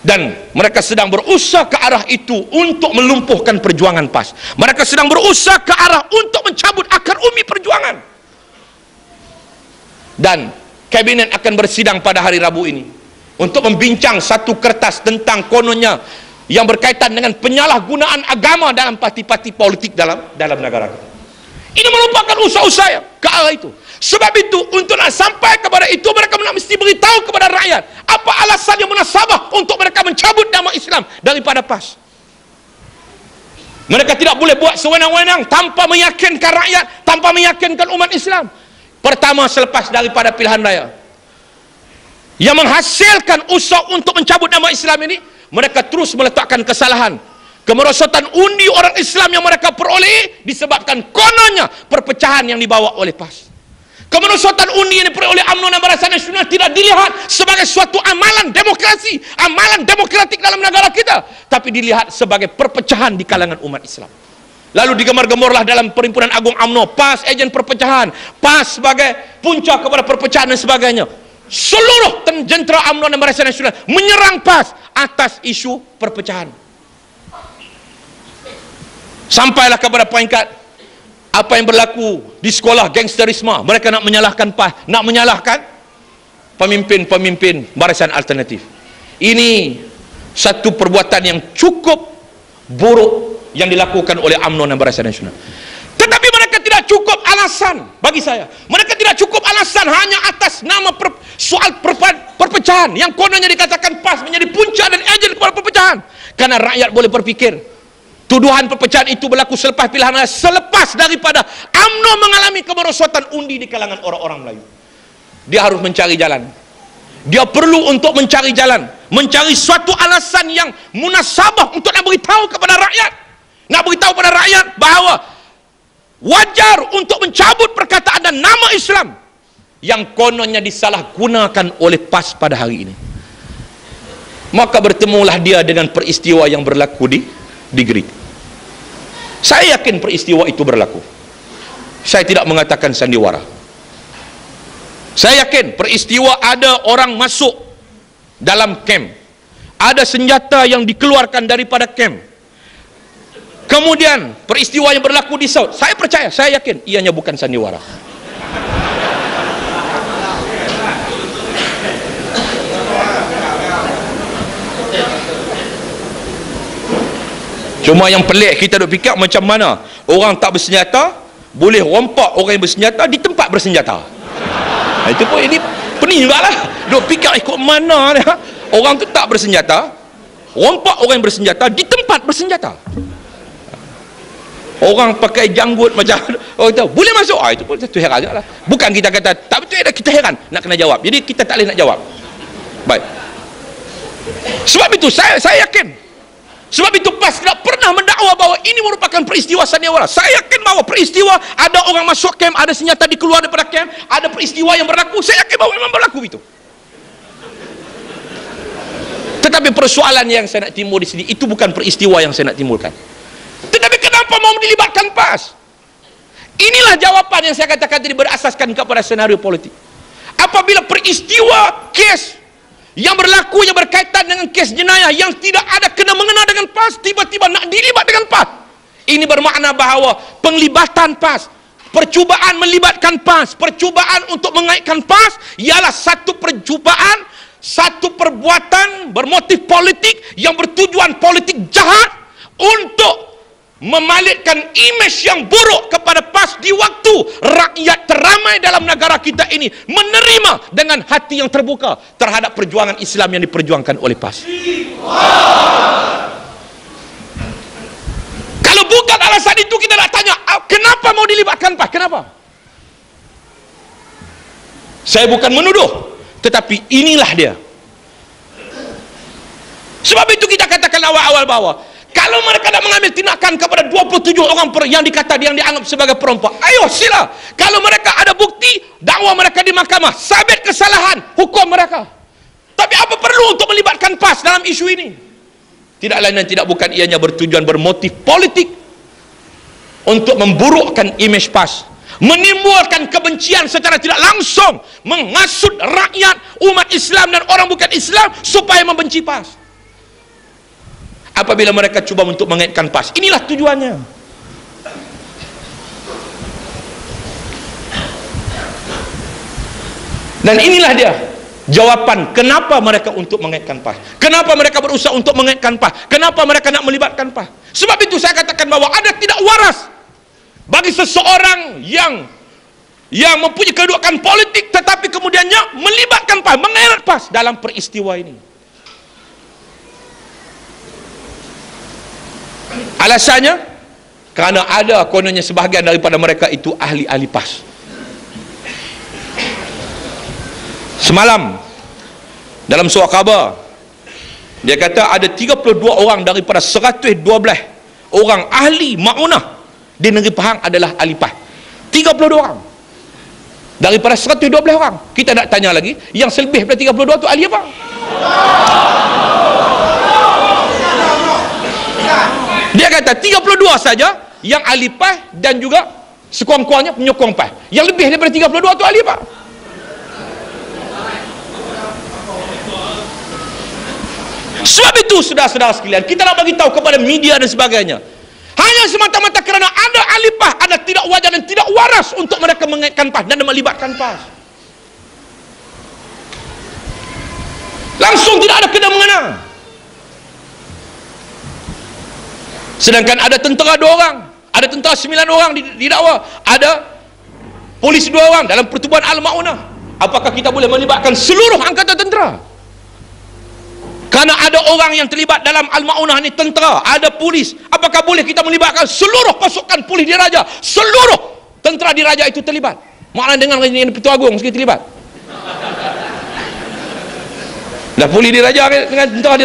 Dan mereka sedang berusaha ke arah itu untuk melumpuhkan perjuangan PAS. Mereka sedang berusaha ke arah untuk mencabut akar umbi perjuangan. Dan kabinet akan bersidang pada hari Rabu ini untuk membincang satu kertas tentang kononnya yang berkaitan dengan penyalahgunaan agama dalam parti-parti politik dalam negara kita. Ini merupakan usaha-usaha yang ke arah itu. Sebab itu, untuk nak sampai kepada itu, mereka mesti beritahu kepada rakyat apa alasan yang munasabah untuk mereka mencabut nama Islam daripada PAS. Mereka tidak boleh buat sewenang-wenang tanpa meyakinkan rakyat, tanpa meyakinkan umat Islam. Pertama, selepas daripada pilihan raya yang menghasilkan usaha untuk mencabut nama Islam ini, mereka terus meletakkan kesalahan. Kemerosotan undi orang Islam yang mereka peroleh disebabkan kononnya perpecahan yang dibawa oleh PAS. Kemerosotan undi yang diperoleh oleh UMNO dan Barisan Nasional tidak dilihat sebagai suatu amalan demokrasi, amalan demokratik dalam negara kita, tapi dilihat sebagai perpecahan di kalangan umat Islam. Lalu digemar-gemorlah dalam Perhimpunan Agung UMNO, PAS ejen perpecahan, PAS sebagai punca kepada perpecahan dan sebagainya. Seluruh jentera UMNO dan Barisan Nasional menyerang PAS atas isu perpecahan. Sampailah kepada peringkat apa yang berlaku di sekolah gangsterisme. Mereka nak menyalahkan PAS, nak menyalahkan pemimpin-pemimpin Barisan Alternatif. Ini satu perbuatan yang cukup buruk yang dilakukan oleh UMNO dan Barisan Nasional. Tetapi mereka tidak cukup alasan bagi saya. Mereka tidak cukup alasan hanya atas nama soal perpecahan yang kononnya dikatakan PAS menjadi punca dan ejen kepada perpecahan. Karena rakyat boleh berfikir tuduhan perpecahan itu berlaku selepas pilihan raya, selepas daripada UMNO mengalami kemerosotan undi di kalangan orang-orang Melayu. Dia harus mencari jalan. Dia perlu untuk mencari jalan, mencari suatu alasan yang munasabah untuk nak beritahu kepada rakyat, nak beritahu kepada rakyat bahawa wajar untuk mencabut perkataan dan nama Islam yang kononnya disalahgunakan oleh PAS pada hari ini. Maka bertemulah dia dengan peristiwa yang berlaku di Greek. Saya yakin peristiwa itu berlaku. Saya tidak mengatakan sandiwara. Saya yakin peristiwa ada orang masuk dalam camp, ada senjata yang dikeluarkan daripada camp. Kemudian peristiwa yang berlaku di Saud, saya percaya, saya yakin ianya bukan sandiwara. Cuma yang pelik, kita duk fikir macam mana orang tak bersenjata boleh rompak orang yang bersenjata di tempat bersenjata. Itu pun ini pening juga lah. Duk fikir ikut mana dia. Orang tu tak bersenjata, rompak orang yang bersenjata di tempat bersenjata. Orang pakai janggut macam orang tahu boleh masuk. Itu pun satu heran juga lah. Bukan kita kata tak betul, kita heran nak kena jawab. Jadi kita tak boleh nak jawab. Baik. Sebab itu saya yakin. Sebab itu PAS tidak pernah mendakwa bahawa ini merupakan peristiwa sandiwara. Saya yakin bahawa peristiwa ada orang masuk camp, ada senjata dikeluar daripada camp, ada peristiwa yang berlaku. Saya yakin bahawa memang berlaku itu. Tetapi persoalan yang saya nak timbul di sini, itu bukan peristiwa yang saya nak timbulkan. Tetapi kenapa mau dilibatkan PAS? Inilah jawapan yang saya katakan tadi berasaskan kepada senario politik. Apabila peristiwa kes yang berlaku yang berkaitan dengan kes jenayah yang tidak ada kena-mengena dengan PAS tiba-tiba nak dilibat dengan PAS, ini bermakna bahawa penglibatan PAS, percubaan melibatkan PAS, percubaan untuk mengaitkan PAS ialah satu percubaan, satu perbuatan bermotif politik yang bertujuan politik jahat untuk memalitkan imej yang buruk kepada PAS di waktu rakyat teramai dalam negara kita ini menerima dengan hati yang terbuka terhadap perjuangan Islam yang diperjuangkan oleh PAS. Kalau bukan alasan itu, kita nak tanya kenapa mau dilibatkan PAS? Kenapa? Saya bukan menuduh, tetapi inilah dia. Sebab itu kita katakan awal-awal bahawa kalau mereka nak mengambil tindakan kepada 27 orang yang dianggap sebagai perompak, ayo sila. Kalau mereka ada bukti, dakwa mereka di mahkamah, sabit kesalahan, hukum mereka. Tapi apa perlu untuk melibatkan PAS dalam isu ini? Tidak lain dan tidak bukan ianya bertujuan bermotif politik untuk memburukkan imej PAS, menimbulkan kebencian secara tidak langsung, menghasut rakyat, umat Islam dan orang bukan Islam supaya membenci PAS. apabila mereka cuba untuk mengaitkan PAS. Inilah tujuannya. Dan inilah dia jawapan kenapa mereka untuk mengaitkan PAS. Kenapa mereka berusaha untuk mengaitkan PAS. Kenapa mereka nak melibatkan PAS. Sebab itu saya katakan bahawa ada tidak waras bagi seseorang yang mempunyai kedudukan politik tetapi kemudiannya melibatkan PAS, mengeret PAS dalam peristiwa ini. Alasannya kerana ada kononnya sebahagian daripada mereka itu ahli-ahli PAS. Semalam dalam surat khabar dia kata ada 32 orang daripada 112 orang ahli maunah di negeri Pahang adalah ahli PAS. 32 orang daripada 112 orang. Kita nak tanya lagi, yang selebih daripada 32 tu ahli apa? Dia kata 32 saja yang ahli PAS dan juga sekurang-kurangnya penyokong PAS. Yang lebih daripada 32 tu ahli apa? Sebab itu saudara-saudara sekalian, kita nak bagi tahu kepada media dan sebagainya, hanya semata-mata kerana ada ahli PAS, ada tidak wajar dan tidak waras untuk mereka mengaitkan PAS dan melibatkan PAS. Langsung tidak ada kena mengena. Sedangkan ada tentera 2 orang, ada tentera 9 orang didakwa, ada polis 2 orang dalam pertubuhan Al-Maunah. Apakah kita boleh melibatkan seluruh angkatan tentera? Kerana ada orang yang terlibat dalam Al-Maunah ni tentera, ada polis. Apakah boleh kita melibatkan seluruh pasukan polis diraja, seluruh tentera diraja itu terlibat? Maknanya dengan Pertua Agong sekali terlibat. Dah polis diraja dengan tentera diraja